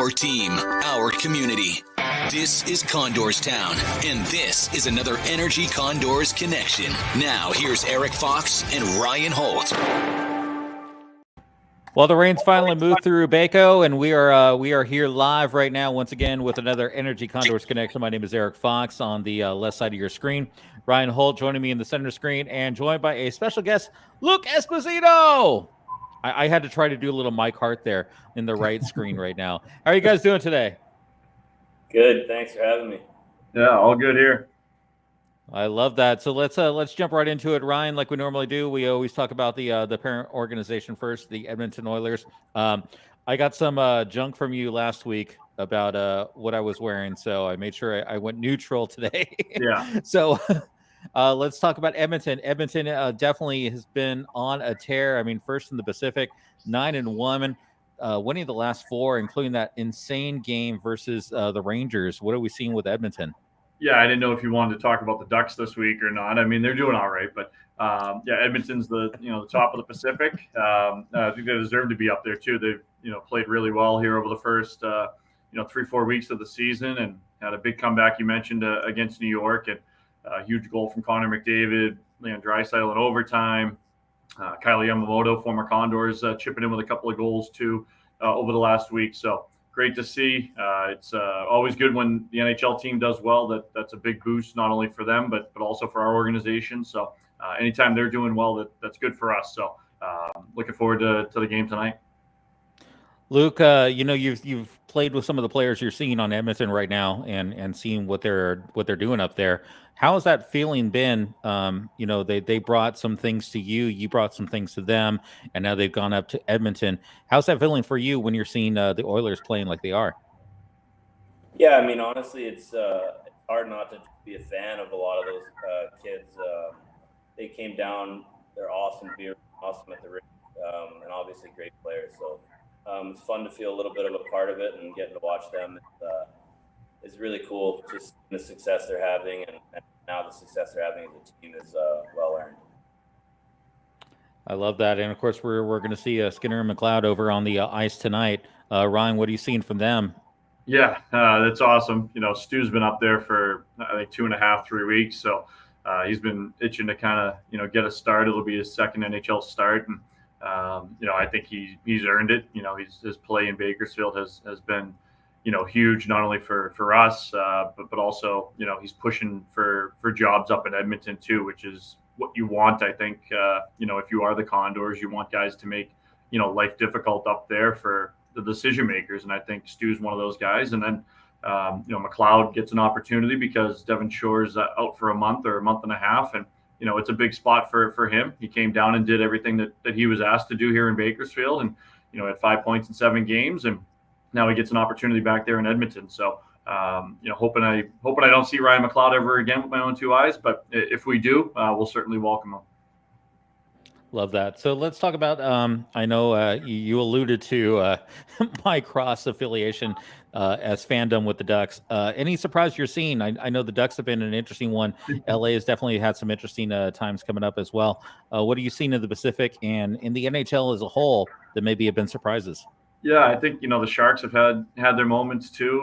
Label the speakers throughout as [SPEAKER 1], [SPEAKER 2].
[SPEAKER 1] our team, our community. This is Condors Town, and this is another Energy Condors connection. Now, here's Erik Fox and Ryan Holt.
[SPEAKER 2] Well, the rain's finally moved through Baco, and we are here live right now once again with another Energy Condors connection. My name is Erik Fox on the left side of your screen. Ryan Holt joining me in the center screen, and joined by a special guest, Luke Esposito. I had to try to do a little Mike Hart there in the right screen right now. How are you guys doing today?
[SPEAKER 3] Good. Thanks for having me.
[SPEAKER 4] Yeah, all good here.
[SPEAKER 2] I love that. So let's jump right into it, Ryan. Like we normally do, we always talk about the parent organization first, the Edmonton Oilers. I got some junk from you last week about what I was wearing, so I made sure I went neutral today.
[SPEAKER 4] Yeah.
[SPEAKER 2] So let's talk about Edmonton. Edmonton definitely has been on a tear. I mean, first in the Pacific, 9-1, winning the last 4, including that insane game versus the Rangers. What are we seeing with Edmonton?
[SPEAKER 4] Yeah, I didn't know if you wanted to talk about the Ducks this week or not. I mean, they're doing all right, but yeah, Edmonton's the top of the Pacific. I think they deserve to be up there too. They've played really well here over the first 3-4 weeks of the season, and had a big comeback. You mentioned against New York, and a huge goal from Connor McDavid, Leon Draisaitl in overtime. Kylie Yamamoto, former Condors, chipping in with a couple of goals too over the last week. So great to see. It's always good when the NHL team does well. That's a big boost, not only for them, but also for our organization. So anytime they're doing well, that's good for us. So looking forward to the game tonight.
[SPEAKER 2] Luke, you've played with some of the players you're seeing on Edmonton right now, and seeing what they're doing up there. How has that feeling been? They brought some things to you, you brought some things to them, and now they've gone up to Edmonton. How's that feeling for you when you're seeing the Oilers playing like they are?
[SPEAKER 3] Yeah, I mean, honestly, it's hard not to be a fan of a lot of those kids. They came down. They're awesome at the ring, and obviously great players. So it's fun to feel a little bit of a part of it, and getting to watch them. It's really cool. Just the success they're having, and now the success they're having as a team is well earned.
[SPEAKER 2] I love that, and of course we're going to see Skinner and McLeod over on the ice tonight. Ryan, what are you seeing from them?
[SPEAKER 4] Yeah, that's awesome. Stu's been up there for I think 2.5-3 weeks, so he's been itching to kind of get a start. It'll be his second NHL start, and I think he's earned it. His play in Bakersfield has been huge, not only for us, but also he's pushing for jobs up in Edmonton too, which is what you want. I think if you are the Condors, you want guys to make life difficult up there for the decision makers, and I think Stu's one of those guys. And then McLeod gets an opportunity because Devon Shore's out for a month or a month and a half, and it's a big spot for him. He came down and did everything that he was asked to do here in Bakersfield, and had 5 points in 7 games, and now he gets an opportunity back there in Edmonton. So hoping I don't see Ryan McLeod ever again with my own 2 eyes, but if we do, we'll certainly welcome him.
[SPEAKER 2] Love that. So let's talk about, I know you alluded to my cross affiliation as fandom with the Ducks. Any surprise you're seeing? I know the Ducks have been an interesting one. LA has definitely had some interesting times coming up as well. What are you seeing in the Pacific and in the NHL as a whole that maybe have been surprises?
[SPEAKER 4] Yeah, I think, the Sharks have had their moments too.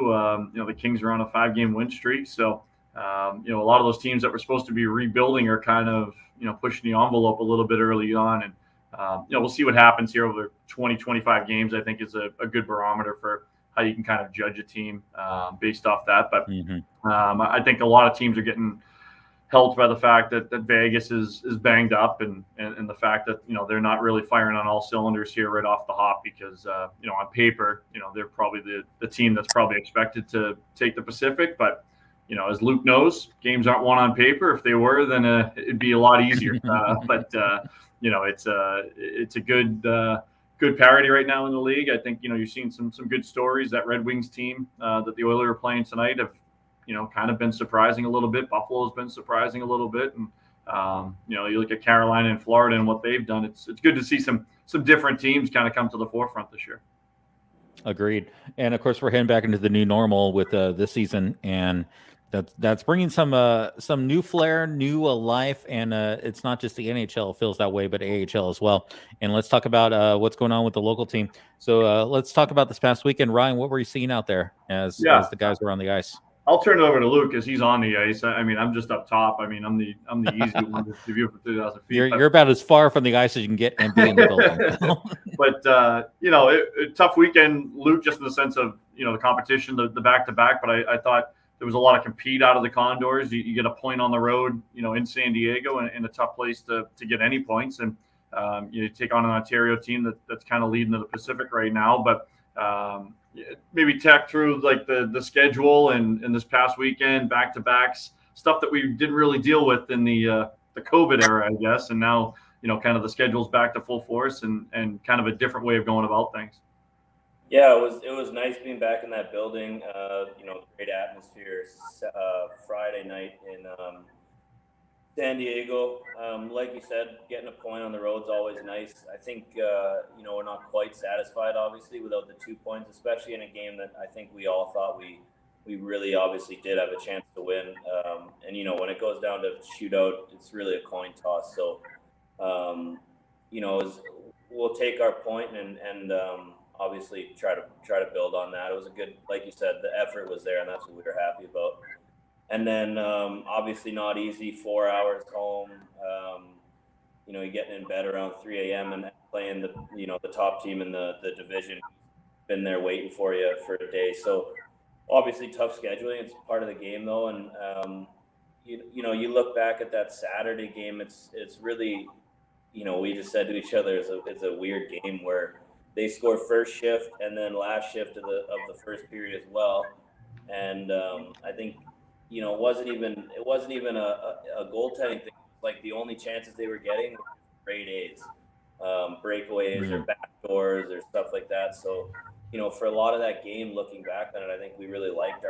[SPEAKER 4] The Kings are on a 5-game win streak. So, a lot of those teams that were supposed to be rebuilding are kind of, pushing the envelope a little bit early on. And, we'll see what happens here over 20-25 games. I think is a good barometer for how you can kind of judge a team based off that. But I think a lot of teams are getting helped by the fact that Vegas is banged up, and the fact that they're not really firing on all cylinders here right off the hop, because on paper they're probably the team that's probably expected to take the Pacific. But as Luke knows, games aren't won on paper. If they were, then it'd be a lot easier. But it's a good parity right now in the league. I think you've seen some good stories. That Red Wings team that the Oilers are playing tonight have kind of been surprising a little bit. Buffalo's been surprising a little bit. And, you look at Carolina and Florida and what they've done. It's good to see some different teams kind of come to the forefront this year.
[SPEAKER 2] Agreed. And of course, we're heading back into the new normal with this season. And That's bringing some new flair, new life, and it's not just the NHL feels that way, but AHL as well. And let's talk about what's going on with the local team. So let's talk about this past weekend. Ryan, what were you seeing out there as
[SPEAKER 4] Yeah.
[SPEAKER 2] the guys were on the ice?
[SPEAKER 4] I'll turn it over to Luke because he's on the ice. I mean, I'm just up top. I mean, I'm the easy one to review for 2,000 feet.
[SPEAKER 2] You're about as far from the ice as you can get and be in the building.
[SPEAKER 4] But you know, tough weekend, Luke, just in the sense of the competition, the back to back. But I thought there was a lot of compete out of the Condors. You get a point on the road, in San Diego, and a tough place to get any points. And you take on an Ontario team that's kind of leading the Pacific right now. But maybe tech through like the schedule and this past weekend, back to backs, stuff that we didn't really deal with in the COVID era, I guess. And now, kind of the schedule's back to full force and kind of a different way of going about things.
[SPEAKER 3] Yeah, it was nice being back in that building. Great atmosphere. Friday night in San Diego. Like you said, getting a point on the road's always nice. I think we're not quite satisfied, obviously, without the 2 points, especially in a game that I think we all thought we really obviously did have a chance to win. And when it goes down to shootout, it's really a coin toss. So we'll take our point and obviously try to build on that. It was a good, like you said, the effort was there, and that's what we were happy about. And then obviously not easy, 4 hours home. You're getting in bed around 3 a.m. and playing the top team in the division, been there waiting for you for a day. So obviously tough scheduling. It's part of the game though, and you look back at that Saturday game. It's really, we just said to each other, it's a weird game where they score first shift and then last shift of the first period as well. And I think it wasn't even a goaltending thing. Like the only chances they were getting were grade A's, breakaways or backdoors or stuff like that. So for a lot of that game, looking back on it, I think we really liked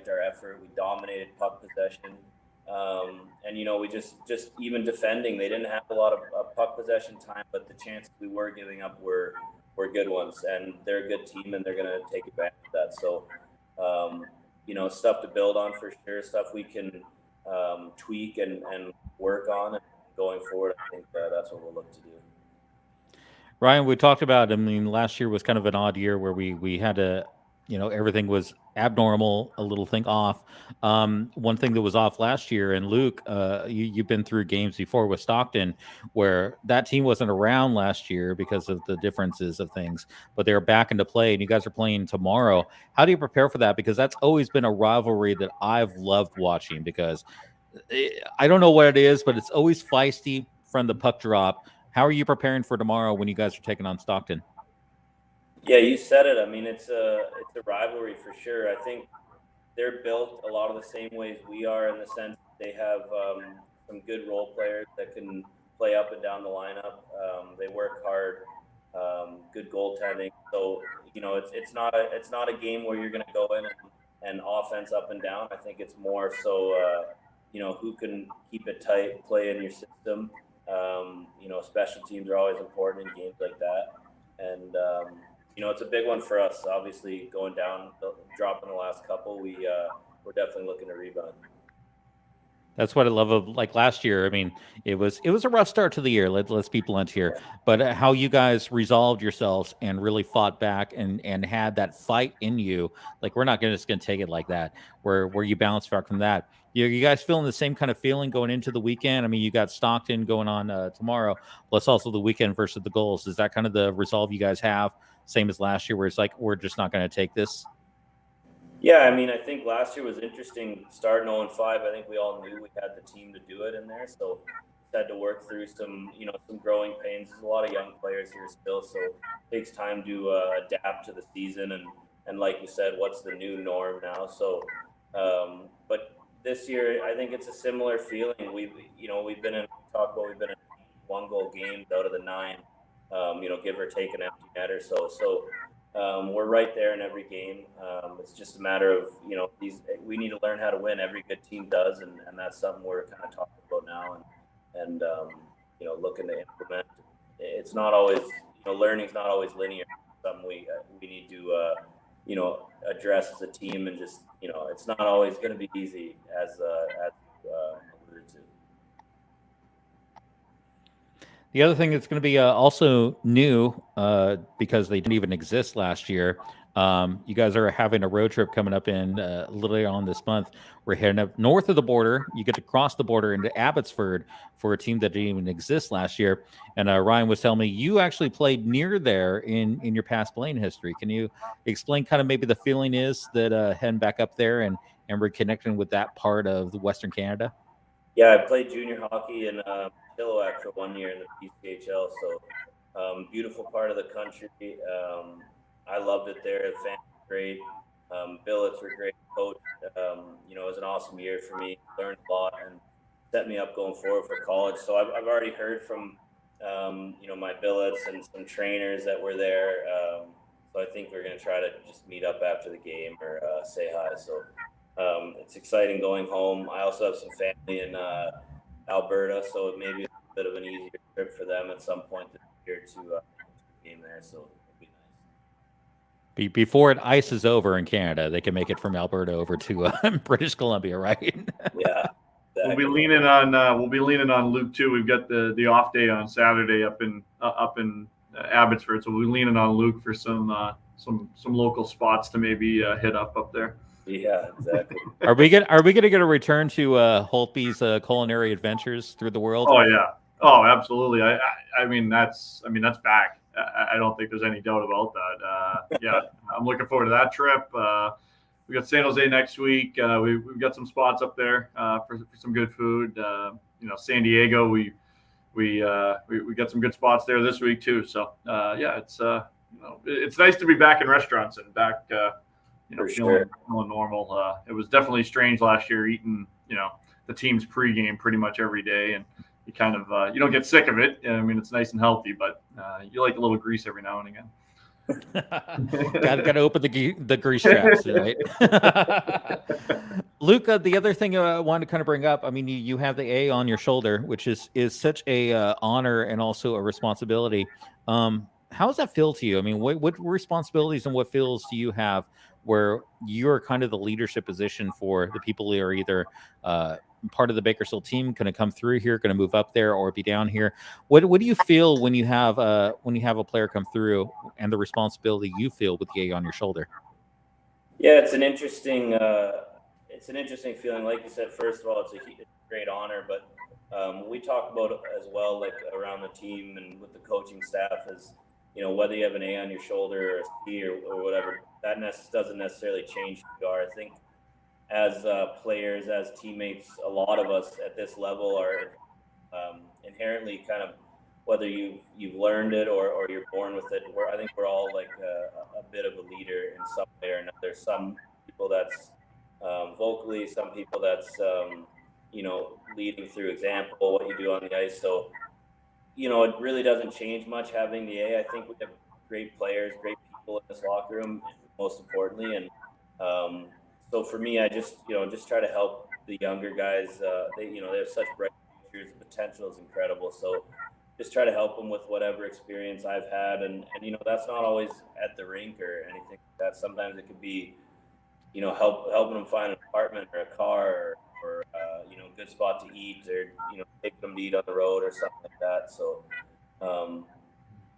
[SPEAKER 3] our effort. We dominated puck possession. And we just even defending, they didn't have a lot of puck possession time, but the chances we were giving up were good ones, and they're a good team and they're going to take advantage of that. So stuff to build on for sure, stuff we can tweak and work on, and going forward I think that's what we'll look to do.
[SPEAKER 2] Ryan, we talked about, I mean, last year was kind of an odd year where we had to, everything was abnormal, a little thing off. One thing that was off last year, and Luke, you've been through games before with Stockton where that team wasn't around last year because of the differences of things, but they're back into play, and you guys are playing tomorrow. How do you prepare for that? Because that's always been a rivalry that I've loved watching, because I don't know what it is, but it's always feisty from the puck drop. How are you preparing for tomorrow when you guys are taking on Stockton?
[SPEAKER 3] Yeah, you said it. I mean, it's a rivalry for sure. I think they're built a lot of the same ways we are, in the sense they have some good role players that can play up and down the lineup. They work hard, good goaltending. So it's not a game where you're going to go in and offense up and down. I think it's more so who can keep it tight, play in your system. Special teams are always important in games like that. And, it's a big one for us. Obviously, going down, dropping the last couple, we're definitely looking to rebound.
[SPEAKER 2] That's what I love of, like, last year. I mean, it was a rough start to the year. Let's be blunt here. But how you guys resolved yourselves and really fought back and had that fight in you. Like, we're not just going to take it like that. Where you bounce back from that. You guys feeling the same kind of feeling going into the weekend? I mean, you got Stockton going on tomorrow, plus also the weekend versus the Goals. Is that kind of the resolve you guys have? Same as last year, where it's like, we're just not going to take this?
[SPEAKER 3] Yeah, I mean, I think last year was interesting. Starting 0-5, I think we all knew we had the team to do it in there. So had to work through some growing pains. There's a lot of young players here still, so it takes time to adapt to the season. And like you said, what's the new norm now? So, but this year, I think it's a similar feeling. We've been in 1-goal games out of the 9. Give or take an empty net or so. So we're right there in every game. It's just a matter of, we need to learn how to win. Every good team does, and that's something we're kind of talking about now and looking to implement. It's not always, learning's not always linear. It's something we need to address as a team, and just, it's not always going to be easy as alluded to.
[SPEAKER 2] The other thing that's going to be also new, because they didn't even exist last year. You guys are having a road trip coming up in literally on this month. We're heading up north of the border. You get to cross the border into Abbotsford for a team that didn't even exist last year. And Ryan was telling me you actually played near there in your past playing history. Can you explain kind of maybe the feeling is that heading back up there and reconnecting with that part of the Western Canada?
[SPEAKER 3] Yeah, I played junior hockey in Chilliwack for 1 year in the PCHL. So beautiful part of the country. I loved it there. The fans were great. Billets were great. Coach, it was an awesome year for me. Learned a lot and set me up going forward for college. So I've already heard from my billets and some trainers that were there. So I think we're going to try to just meet up after the game or say hi. So it's exciting going home. I also have some family in Alberta, so it may be a bit of an easier trip for them at some point this year to game there. So it'll be nice.
[SPEAKER 2] Before it ices over in Canada, they can make it from Alberta over to British Columbia, right?
[SPEAKER 3] Yeah. Exactly.
[SPEAKER 4] We'll be leaning on Luke too. We've got the off day on Saturday up in Abbotsford, so we'll be leaning on Luke for some local spots to maybe hit up there.
[SPEAKER 3] Yeah, exactly.
[SPEAKER 2] Are we gonna get a return to Holtby's culinary adventures through the world?
[SPEAKER 4] Oh yeah. Oh, absolutely. I mean that's back. I don't think there's any doubt about that. Yeah, I'm looking forward to that trip. We got San Jose next week. We've got some spots up there for some good food. San Diego, we got some good spots there this week too. So yeah, it's nice to be back in restaurants and back feeling normal. It was definitely strange last year eating the team's pregame pretty much every day, and you kind of you don't get sick of it. I mean, it's nice and healthy, but you like a little grease every now and again.
[SPEAKER 2] Gotta open the grease traps, right? Luca, the other thing I wanted to kind of bring up, I mean, you have the A on your shoulder, which is such a honor and also a responsibility. How does that feel to you? I mean, what responsibilities and what feels do you have where you're kind of the leadership position for the people who are either part of the Bakersfield team, going to come through here, going to move up there, or be down here? What do you feel when you have a player come through and the responsibility you feel with the A on your shoulder?
[SPEAKER 3] Yeah, it's an interesting feeling. Like you said, first of all, it's a great honor, but we talk about it as well, like around the team and with the coaching staff, is whether you have an A on your shoulder or a C or whatever, that doesn't necessarily change who you are. I think as players, as teammates, a lot of us at this level are inherently kind of, whether you've learned it or you're born with it. I think we're all like a bit of a leader in some way or another. Some people that's vocally, some people that's leading through example, what you do on the ice. So it really doesn't change much having the A. I think we have great players, great people in this locker room, most importantly, and so for me, I just try to help the younger guys. They have such bright futures. The potential is incredible. So just try to help them with whatever experience I've had, and that's not always at the rink or anything like that. Sometimes it could be helping them find an apartment or a car or a good spot to eat, or taking them to eat on the road or something like that. So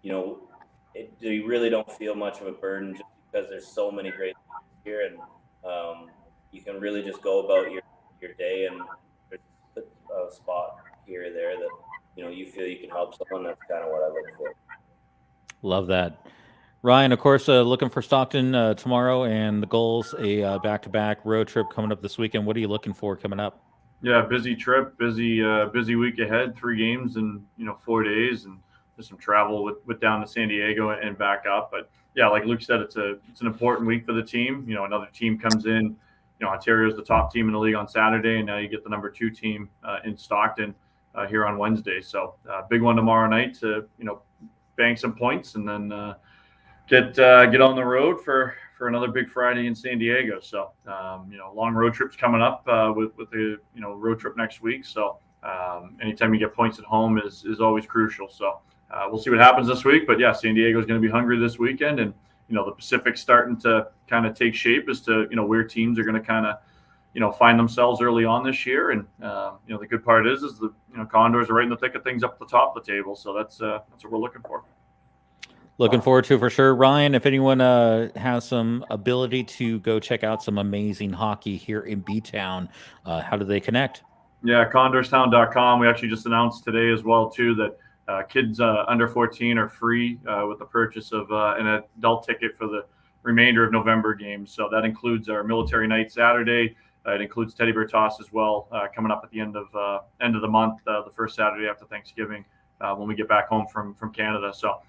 [SPEAKER 3] you really don't feel much of a burden just because there's so many great things here, and you can really just go about your day, and there's a spot here or there that you feel you can help someone. That's kind of what I look for.
[SPEAKER 2] Love that. Ryan, of course, looking for Stockton tomorrow, and the goals, a back-to-back road trip coming up this weekend. What are you looking for coming up?
[SPEAKER 4] Yeah, busy trip, busy week ahead. 3 games in 4 days, and there's some travel with down to San Diego and back up. But yeah, like Luke said, it's an important week for the team. Another team comes in. Ontario's the top team in the league on Saturday, and now you get the number 2 team in Stockton here on Wednesday. So big one tomorrow night to bank some points, and then get on the road for another big Friday in San Diego. So long road trips coming up with the road trip next week. So anytime you get points at home is always crucial. So we'll see what happens this week. But yeah, San Diego is going to be hungry this weekend, and the Pacific's starting to kind of take shape as to, where teams are going to kind of, find themselves early on this year. And, the good part is the, Condors are right in the thick of things up the top of the table. So that's what we're looking for.
[SPEAKER 2] Looking forward to it for sure. Ryan, if anyone has some ability to go check out some amazing hockey here in B-Town, how do they connect?
[SPEAKER 4] Yeah, condorstown.com. We actually just announced today as well, too, that kids under 14 are free with the purchase of an adult ticket for the remainder of November games. So that includes our military night Saturday. It includes Teddy Bear Toss as well, coming up at the end of the month, the first Saturday after Thanksgiving, when we get back home from Canada. So,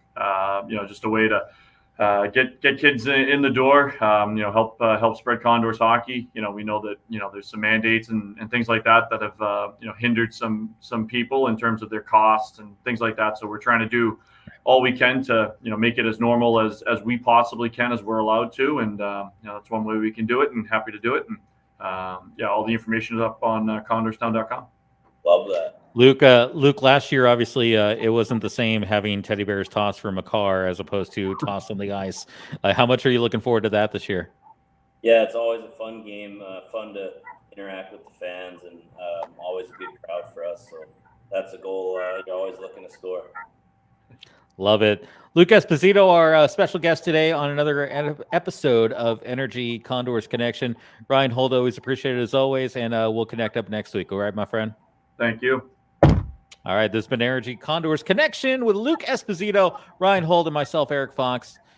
[SPEAKER 4] just a way to get kids in the door, help spread Condors hockey. We know that, there's some mandates and things like that have, hindered some people in terms of their costs and things like that. So we're trying to do all we can to, make it as normal as we possibly can, as we're allowed to. And, that's one way we can do it, and happy to do it. And, all the information is up on condorstown.com.
[SPEAKER 3] Love that.
[SPEAKER 2] Luke, last year, obviously, it wasn't the same having Teddy Bears toss from a car as opposed to toss on the ice. How much are you looking forward to that this year?
[SPEAKER 3] Yeah, it's always a fun game, fun to interact with the fans, and always a good crowd for us. So that's a goal. You're always looking to score.
[SPEAKER 2] Love it. Luke Esposito, our special guest today on another episode of Energy Condors Connection. Ryan Holt, always appreciate it as always, and we'll connect up next week. All right, my friend?
[SPEAKER 4] Thank you.
[SPEAKER 2] All right, this has been Energy Condors Connection with Luke Esposito, Ryan Holt, and myself, Erik Fox.